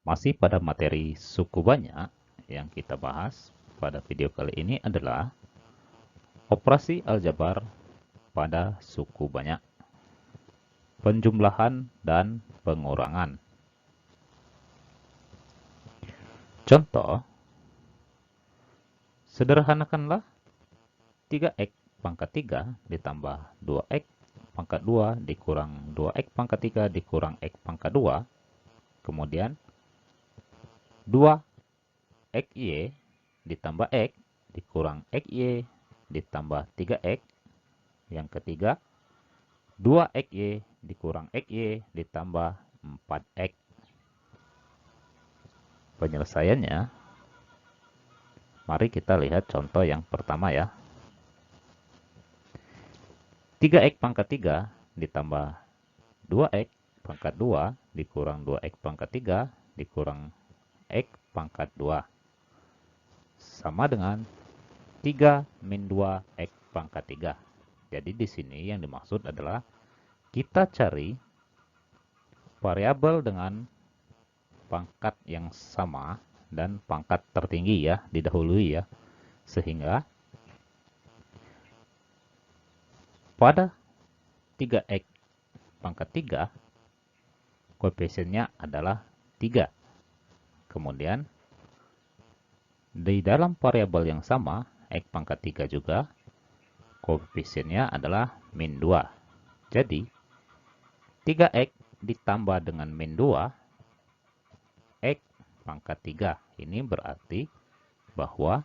Masih pada materi suku banyak, yang kita bahas pada video kali ini adalah operasi aljabar pada suku banyak, penjumlahan dan pengurangan. Contoh, sederhanakanlah 3x pangkat 3 ditambah 2x pangkat 2 dikurang 2x pangkat 3 dikurang x pangkat 2, kemudian 2xy ditambah x dikurang xy ditambah 3x. Yang ketiga, 2xy dikurang xy ditambah 4x. Penyelesaiannya, mari kita lihat contoh yang pertama ya. 3x pangkat 3 ditambah 2x pangkat 2 dikurang 2x pangkat 3 dikurang x pangkat 2 sama dengan 3 min 2x pangkat 3. Jadi di sini yang dimaksud adalah kita cari variabel dengan pangkat yang sama dan pangkat tertinggi ya, didahului ya. Sehingga pada 3x pangkat 3, koefisiennya adalah 3. Kemudian, di dalam variabel yang sama, x pangkat 3 juga, koefisiennya adalah min 2. Jadi, 3x ditambah dengan min 2, x pangkat 3. Ini berarti bahwa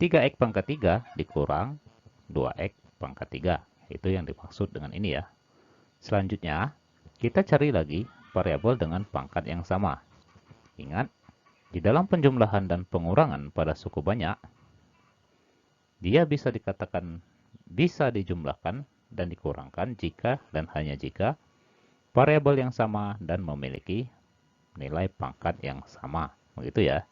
3x pangkat 3 dikurang 2x pangkat 3. Itu yang dimaksud dengan ini ya. Selanjutnya, kita cari lagi variabel dengan pangkat yang sama. Ingat, di dalam penjumlahan dan pengurangan pada suku banyak, dia bisa dikatakan bisa dijumlahkan dan dikurangkan jika dan hanya jika variabel yang sama dan memiliki nilai pangkat yang sama. Begitu ya.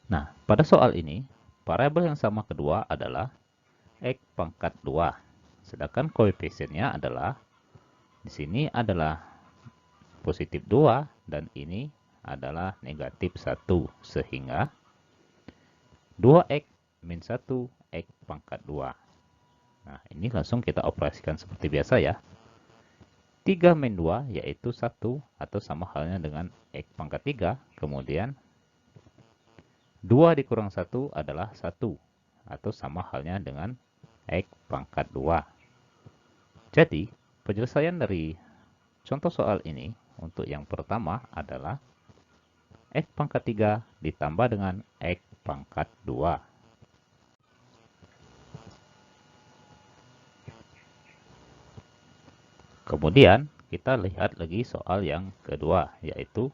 Nah, pada soal ini, variabel yang sama kedua adalah x pangkat 2. Sedangkan koefisiennya adalah di sini adalah positif 2 dan ini adalah negatif 1. Sehingga 2x min 1 x pangkat 2. Nah, ini langsung kita operasikan seperti biasa ya. 3 min 2 yaitu 1 atau sama halnya dengan x pangkat 3. Kemudian 2 dikurang 1 adalah 1 atau sama halnya dengan x pangkat 2. Jadi, penyelesaian dari contoh soal ini untuk yang pertama adalah x pangkat 3 ditambah dengan x pangkat 2. Kemudian, kita lihat lagi soal yang kedua, yaitu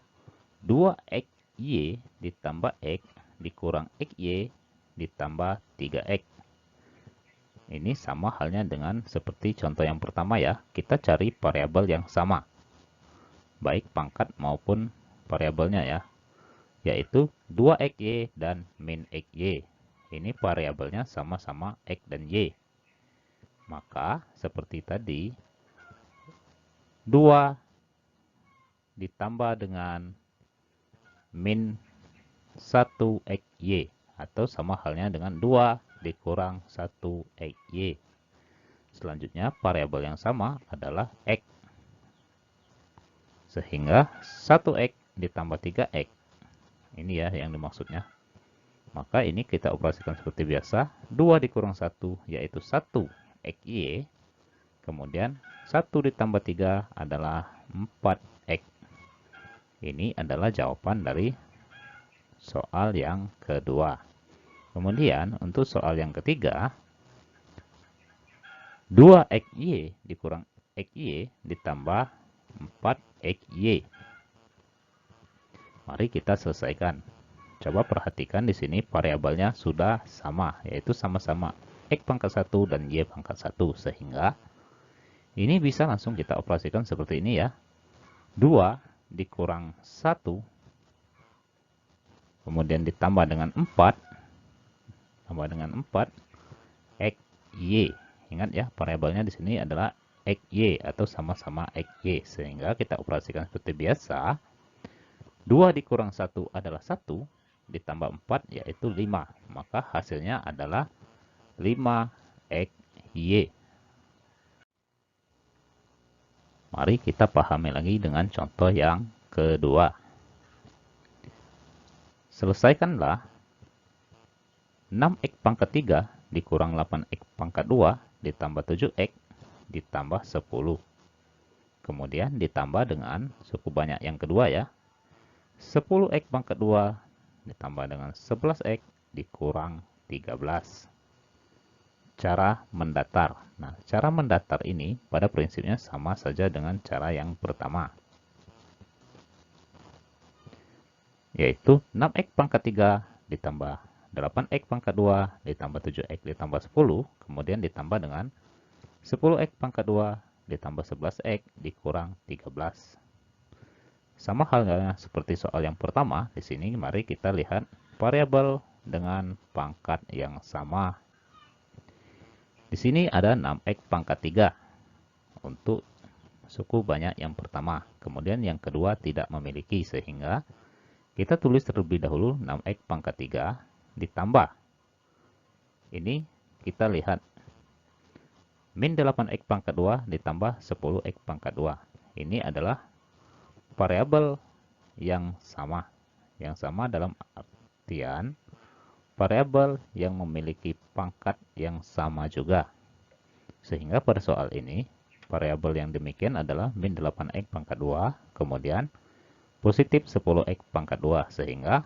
2xy ditambah x dikurang xy ditambah 3x. Ini sama halnya dengan seperti contoh yang pertama ya. Kita cari variabel yang sama, baik pangkat maupun variabelnya ya, yaitu 2xy dan min xy. Ini variabelnya sama-sama x dan y. Maka seperti tadi, 2 ditambah dengan min 1xy atau sama halnya dengan 2 dikurang 1xy. Selanjutnya variabel yang sama adalah x. Sehingga 1x ditambah 3x. Ini ya yang dimaksudnya. Maka ini kita operasikan seperti biasa. 2 dikurang 1 yaitu 1xy. Kemudian 1 ditambah 3 adalah 4x. Ini adalah jawaban dari soal yang kedua. Kemudian untuk soal yang ketiga, 2xy dikurang xy ditambah 4xy. Mari kita selesaikan. Coba perhatikan di sini variabelnya sudah sama, yaitu sama-sama x pangkat 1 dan y pangkat 1. Sehingga ini bisa langsung kita operasikan seperti ini ya. 2 dikurang 1, kemudian ditambah dengan 4, tambah dengan 4, xy. Ingat ya, variabelnya di sini adalah xy atau sama-sama xy. Sehingga kita operasikan seperti biasa. 2 dikurang 1 adalah 1, ditambah 4 yaitu 5. Maka hasilnya adalah 5XY. Mari kita pahami lagi dengan contoh yang kedua. Selesaikanlah 6X pangkat 3 dikurang 8X pangkat 2 ditambah 7X ditambah 10. Kemudian ditambah dengan suku banyak yang kedua ya. 10X pangkat 2 ditambah dengan 11X dikurang 13. Cara mendatar. Nah, cara mendatar ini pada prinsipnya sama saja dengan cara yang pertama. Yaitu 6X pangkat 3 ditambah 8X pangkat 2 ditambah 7X ditambah 10. Kemudian ditambah dengan 10X pangkat 2 ditambah 11X dikurang 13. Sama halnya seperti soal yang pertama, di sini mari kita lihat variabel dengan pangkat yang sama. Di sini ada 6X pangkat 3 untuk suku banyak yang pertama. Kemudian yang kedua tidak memiliki, sehingga kita tulis terlebih dahulu 6X pangkat 3 ditambah. Ini kita lihat min 8X pangkat 2 ditambah 10X pangkat 2. Ini adalah variabel yang sama. Yang sama dalam artian variabel yang memiliki pangkat yang sama juga. Sehingga pada soal ini, variabel yang demikian adalah min 8X pangkat 2, kemudian positif 10X pangkat 2. Sehingga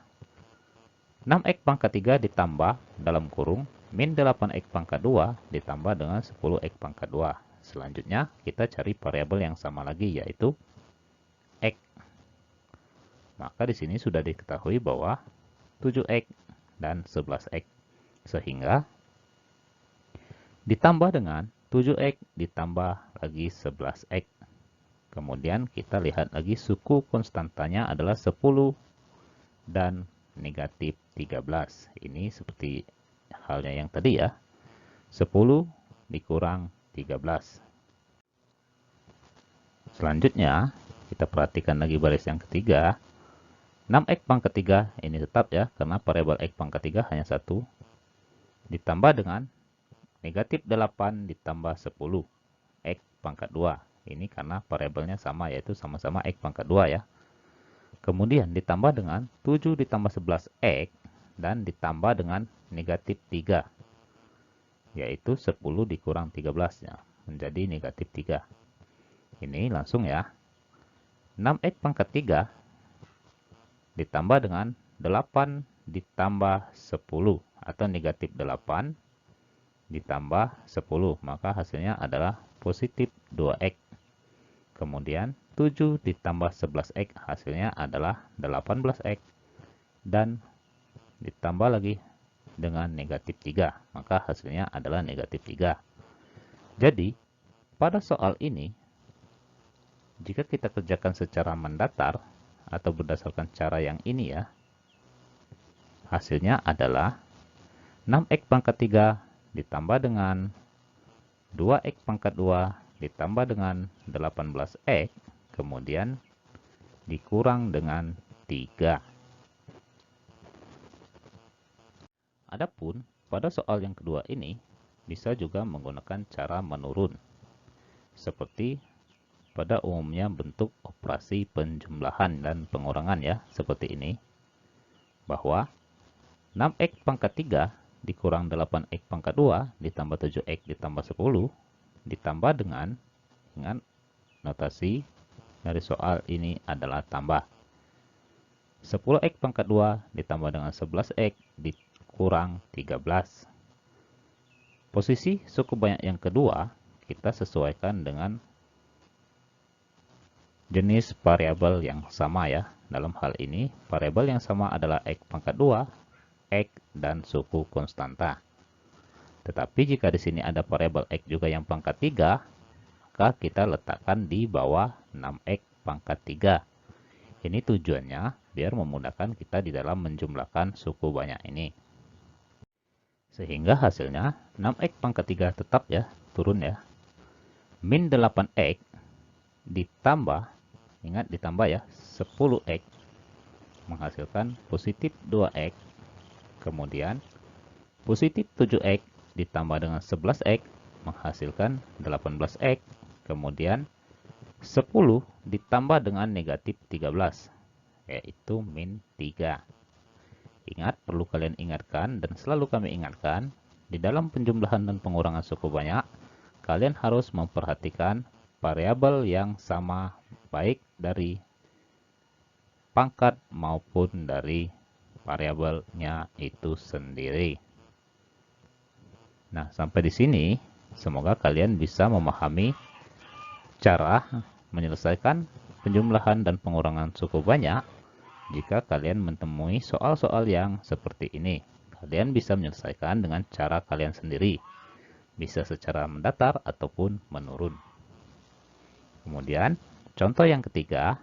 6X pangkat 3 ditambah dalam kurung min 8X pangkat 2 ditambah dengan 10X pangkat 2. Selanjutnya kita cari variabel yang sama lagi, yaitu X. Maka di sini sudah diketahui bahwa 7X dan 11X. Sehingga ditambah dengan 7X ditambah lagi 11X. Kemudian kita lihat lagi suku konstantanya adalah 10 dan negatif 13. Ini seperti halnya yang tadi ya. 10 dikurang 13. Selanjutnya kita perhatikan lagi baris yang ketiga. 6X pangkat 3 ini tetap ya, karena variabel X pangkat 3 hanya 1. Ditambah dengan negatif 8 ditambah 10. X pangkat 2. Ini karena variabelnya sama, yaitu sama-sama X pangkat 2 ya. Kemudian ditambah dengan 7 ditambah 11X dan ditambah dengan negatif 3. Yaitu 10 dikurang 13 ya, menjadi negatif 3. Ini langsung ya. 6X pangkat 3 ditambah dengan 8 ditambah 10 atau negatif 8 ditambah 10. Maka hasilnya adalah positif 2X. Kemudian 7 ditambah 11X hasilnya adalah 18X. Dan ditambah lagi dengan negatif 3. Maka hasilnya adalah negatif 3. Jadi pada soal ini, jika kita kerjakan secara mendatar atau berdasarkan cara yang ini ya, hasilnya adalah 6X pangkat 3 ditambah dengan 2X pangkat 2 ditambah dengan 18X, kemudian dikurang dengan 3. Adapun pada soal yang kedua ini, bisa juga menggunakan cara menurun. Seperti pada umumnya bentuk operasi penjumlahan dan pengurangan ya, seperti ini. Bahwa 6X pangkat 3 dikurang 8X pangkat 2 ditambah 7X ditambah 10 ditambah dengan, ingat notasi dari soal ini adalah tambah. 10X pangkat 2 ditambah dengan 11X dikurang 13. Posisi suku banyak yang kedua kita sesuaikan dengan jenis variabel yang sama ya. Dalam hal ini, variabel yang sama adalah X pangkat 2, X, dan suku konstanta. Tetapi jika di sini ada variabel X juga yang pangkat 3, maka kita letakkan di bawah 6X pangkat 3. Ini tujuannya biar memudahkan kita di dalam menjumlahkan suku banyak ini. Sehingga hasilnya 6X pangkat 3 tetap ya, turun ya. Min 8X ditambah, ingat ditambah ya, 10X menghasilkan positif 2x, kemudian positif 7x ditambah dengan 11x menghasilkan 18x, kemudian 10 ditambah dengan negatif 13, yaitu min 3. Ingat, perlu kalian ingatkan dan selalu kami ingatkan, di dalam penjumlahan dan pengurangan suku banyak, kalian harus memperhatikan variabel yang sama baik dari pangkat maupun dari variabelnya itu sendiri. Nah, sampai di sini semoga kalian bisa memahami cara menyelesaikan penjumlahan dan pengurangan suku banyak. Jika kalian menemui soal-soal yang seperti ini, kalian bisa menyelesaikan dengan cara kalian sendiri. Bisa secara mendatar ataupun menurun. Kemudian, contoh yang ketiga,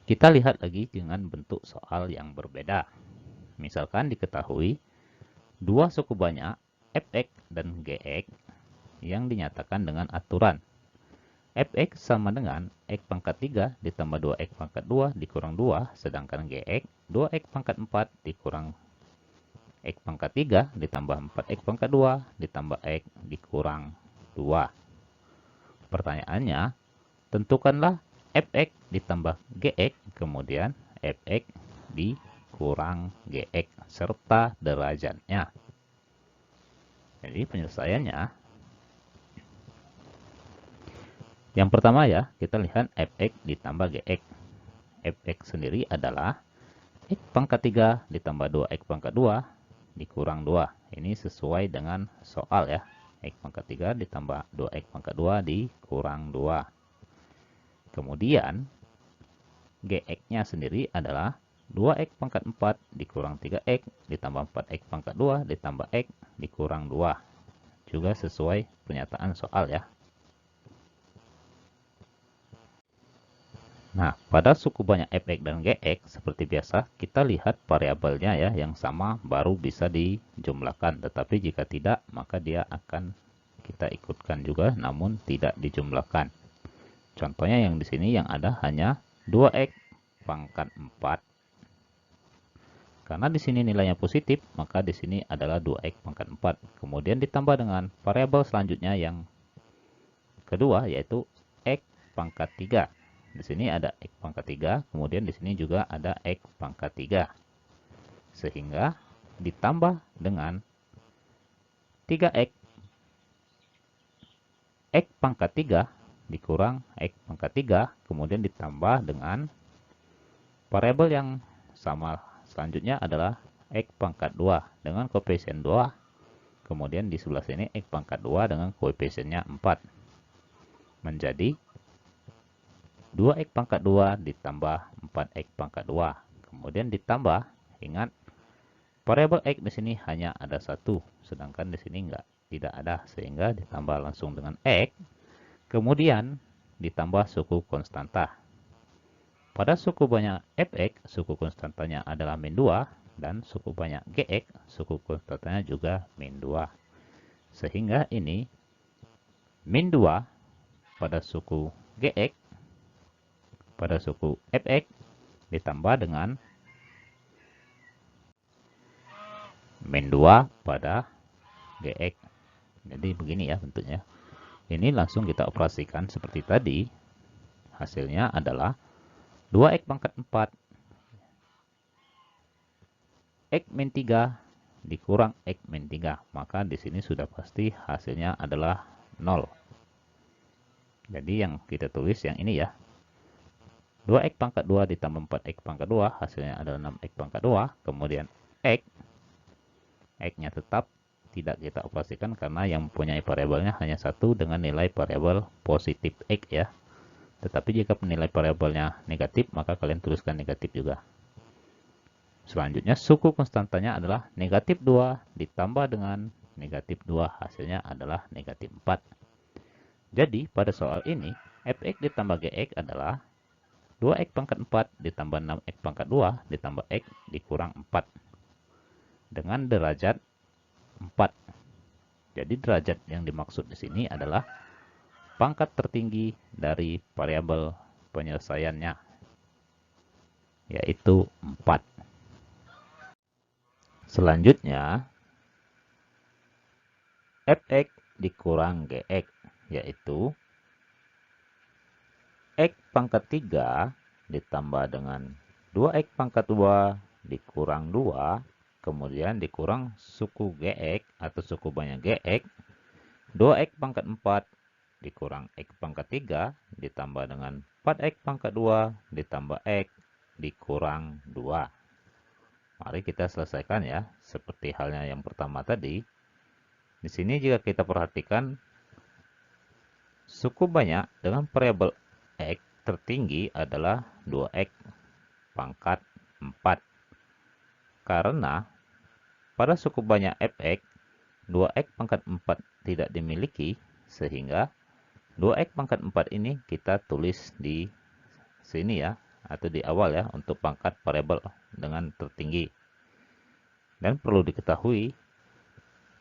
kita lihat lagi dengan bentuk soal yang berbeda. Misalkan diketahui dua suku banyak fx dan gx yang dinyatakan dengan aturan fx sama dengan x pangkat 3 ditambah 2x pangkat 2 dikurang 2, sedangkan gx 2x pangkat 4 dikurang x pangkat 3 ditambah 4x pangkat 2 ditambah x dikurang 2. Pertanyaannya, tentukanlah fx ditambah gx, kemudian fx dikurang gx serta derajatnya. Jadi penyelesaiannya, yang pertama ya, kita lihat fx ditambah gx. Fx sendiri adalah x pangkat 3 ditambah 2x pangkat 2 dikurang 2. Ini sesuai dengan soal ya. X pangkat 3 ditambah 2x pangkat 2 dikurang 2. Kemudian gx-nya sendiri adalah 2x pangkat 4 dikurang 3x ditambah 4x pangkat 2 ditambah x dikurang 2. Juga sesuai pernyataan soal ya. Nah, pada suku banyak fx dan gx, seperti biasa, kita lihat variabelnya ya, yang sama baru bisa dijumlahkan. Tetapi jika tidak, maka dia akan kita ikutkan juga, namun tidak dijumlahkan. Contohnya yang di sini yang ada hanya 2x pangkat 4. Karena di sini nilainya positif, maka di sini adalah 2x pangkat 4. Kemudian ditambah dengan variabel selanjutnya yang kedua, yaitu x pangkat 3. Di sini ada x pangkat 3, kemudian di sini juga ada x pangkat 3. Sehingga ditambah dengan 3x. X pangkat 3 dikurang x pangkat 3, kemudian ditambah dengan variabel yang sama selanjutnya adalah x pangkat 2 dengan koefisien 2. Kemudian di sebelah sini x pangkat 2 dengan koefisiennya 4. Menjadi 2x pangkat 2 ditambah 4x pangkat 2. Kemudian ditambah, ingat, variabel x di sini hanya ada satu, sedangkan di sini tidak ada, sehingga ditambah langsung dengan x. Kemudian ditambah suku konstanta. Pada suku banyak fx, suku konstantanya adalah min 2, dan suku banyak gx, suku konstantanya juga min 2. Sehingga ini min 2 pada suku gx, pada suku fx ditambah dengan min 2 pada gx. Jadi begini ya bentuknya. Ini langsung kita operasikan seperti tadi. Hasilnya adalah 2x pangkat 4 x min 3 dikurang x min 3. Maka di sini sudah pasti hasilnya adalah 0. Jadi yang kita tulis yang ini ya. 2x pangkat 2 ditambah 4x pangkat 2 hasilnya adalah 6x pangkat 2. Kemudian x-nya tetap tidak kita operasikan karena yang mempunyai variabelnya hanya satu dengan nilai variabel positif x ya. Tetapi jika nilai variabelnya negatif, maka kalian tuliskan negatif juga. Selanjutnya suku konstantanya adalah negatif 2 ditambah dengan negatif 2 hasilnya adalah negatif 4. Jadi pada soal ini fx ditambah gx adalah 2x pangkat 4 ditambah 6x pangkat 2 ditambah x dikurang 4 dengan derajat 4. Jadi derajat yang dimaksud di sini adalah pangkat tertinggi dari variabel penyelesaiannya. yaitu 4. Selanjutnya, fx dikurang gx, yaitu x pangkat 3 ditambah dengan 2x pangkat 2 dikurang 2, kemudian dikurang suku gx atau suku banyak gx, 2x pangkat 4 dikurang x pangkat 3 ditambah dengan 4x pangkat 2 ditambah x dikurang 2. Mari kita selesaikan ya, seperti halnya yang pertama tadi. Di sini jika kita perhatikan, suku banyak dengan variabel x tertinggi adalah 2x pangkat 4. Karena pada suku banyak fx, 2x pangkat 4 tidak dimiliki, sehingga 2x pangkat 4 ini kita tulis di sini ya, atau di awal ya, untuk pangkat variabel dengan tertinggi. Dan perlu diketahui,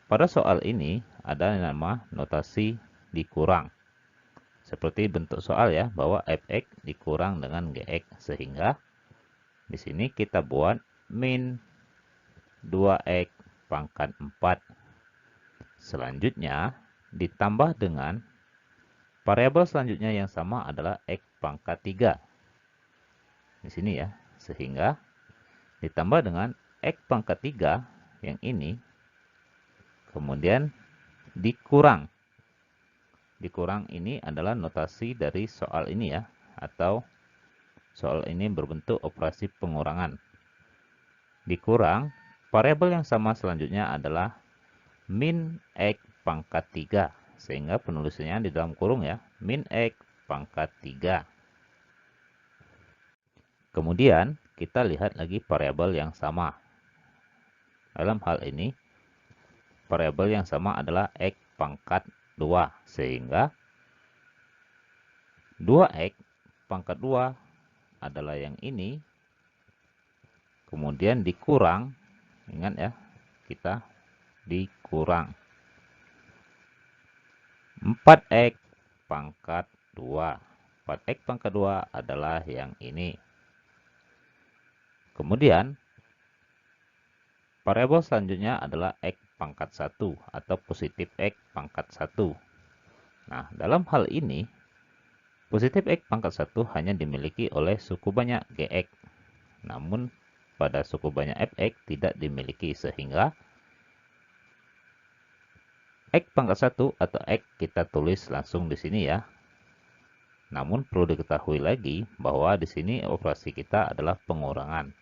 pada soal ini ada yang nama notasi dikurang. Seperti bentuk soal ya, bahwa fx dikurang dengan gx, sehingga di sini kita buat min 2x pangkat 4. Selanjutnya ditambah dengan variabel selanjutnya yang sama adalah x pangkat 3. Di sini ya, sehingga ditambah dengan x pangkat 3 yang ini, kemudian dikurang. Dikurang ini adalah notasi dari soal ini ya, atau soal ini berbentuk operasi pengurangan. Dikurang, variabel yang sama selanjutnya adalah min x pangkat 3. Sehingga penulisannya di dalam kurung ya, min x pangkat 3. Kemudian kita lihat lagi variabel yang sama. Dalam hal ini, variabel yang sama adalah x pangkat 2. Sehingga 2x pangkat 2 adalah yang ini. Kemudian dikurang, ingat ya, kita dikurang 4x pangkat 2. 4x pangkat 2 adalah yang ini. Kemudian, variabel selanjutnya adalah x pangkat 1 atau positif x pangkat 1. Nah, dalam hal ini, positif x pangkat 1 hanya dimiliki oleh suku banyak gx. Namun, pada suku banyak fx tidak dimiliki, sehingga x pangkat 1 atau x kita tulis langsung di sini ya. Namun, perlu diketahui lagi bahwa di sini operasi kita adalah pengurangan.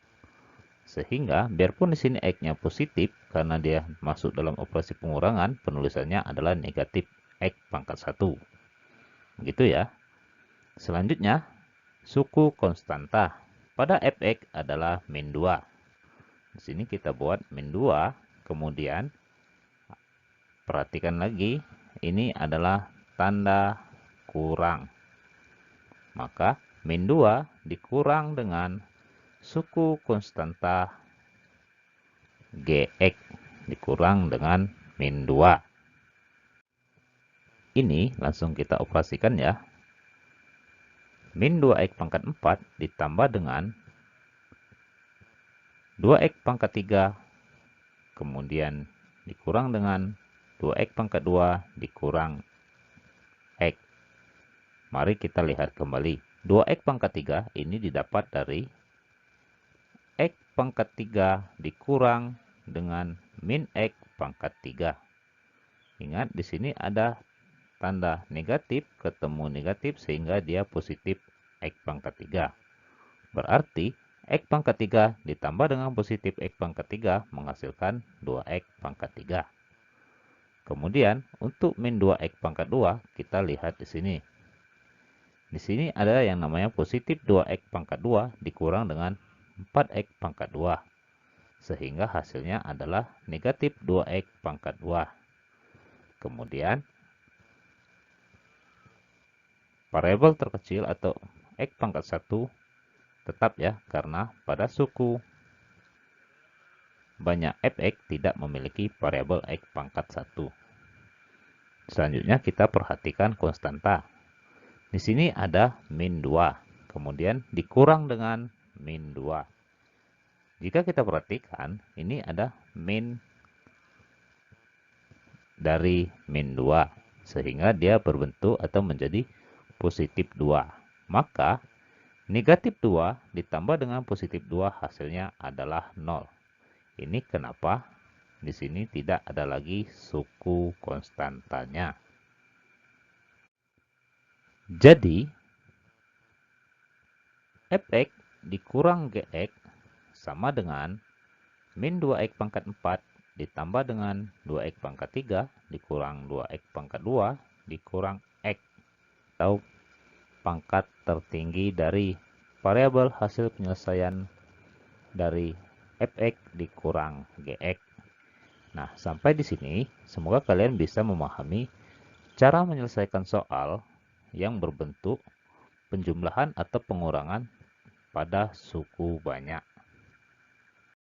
Sehingga biarpun di sini x-nya positif, karena dia masuk dalam operasi pengurangan, penulisannya adalah negatif x pangkat 1. Begitu ya. Selanjutnya, suku konstanta pada fx adalah min 2. Di sini kita buat min 2, kemudian perhatikan lagi, ini adalah tanda kurang. Maka min 2 dikurang dengan suku konstanta gx dikurang dengan min 2. Ini langsung kita operasikan ya. Min 2x pangkat 4 ditambah dengan 2x pangkat 3, kemudian dikurang dengan 2x pangkat 2 dikurang x. Mari kita lihat kembali. 2x pangkat 3 ini didapat dari x pangkat 3 dikurang dengan min x pangkat 3. Ingat, di sini ada tanda negatif ketemu negatif sehingga dia positif x pangkat 3. Berarti x pangkat 3 ditambah dengan positif x pangkat 3 menghasilkan 2x pangkat 3. Kemudian untuk min 2x pangkat 2 kita lihat di sini. Di sini ada yang namanya positif 2x pangkat 2 dikurang dengan 4x pangkat 2. Sehingga hasilnya adalah negatif 2x pangkat 2. Kemudian, variabel terkecil atau x pangkat 1 tetap ya, karena pada suku banyak fx tidak memiliki variabel x pangkat 1. Selanjutnya kita perhatikan konstanta. Di sini ada min 2, kemudian dikurang dengan min 2. Jika kita perhatikan, ini ada min dari min 2, sehingga dia berbentuk atau menjadi positif 2. Maka, negatif 2 ditambah dengan positif 2 hasilnya adalah 0. Ini kenapa di sini tidak ada lagi suku konstantanya. Jadi, fx dikurang gx sama dengan min 2x pangkat 4 ditambah dengan 2x pangkat 3 dikurang 2x pangkat 2 dikurang x, atau pangkat tertinggi dari variabel hasil penyelesaian dari fx dikurang gx. Nah, sampai di sini semoga kalian bisa memahami cara menyelesaikan soal yang berbentuk penjumlahan atau pengurangan pada suku banyak.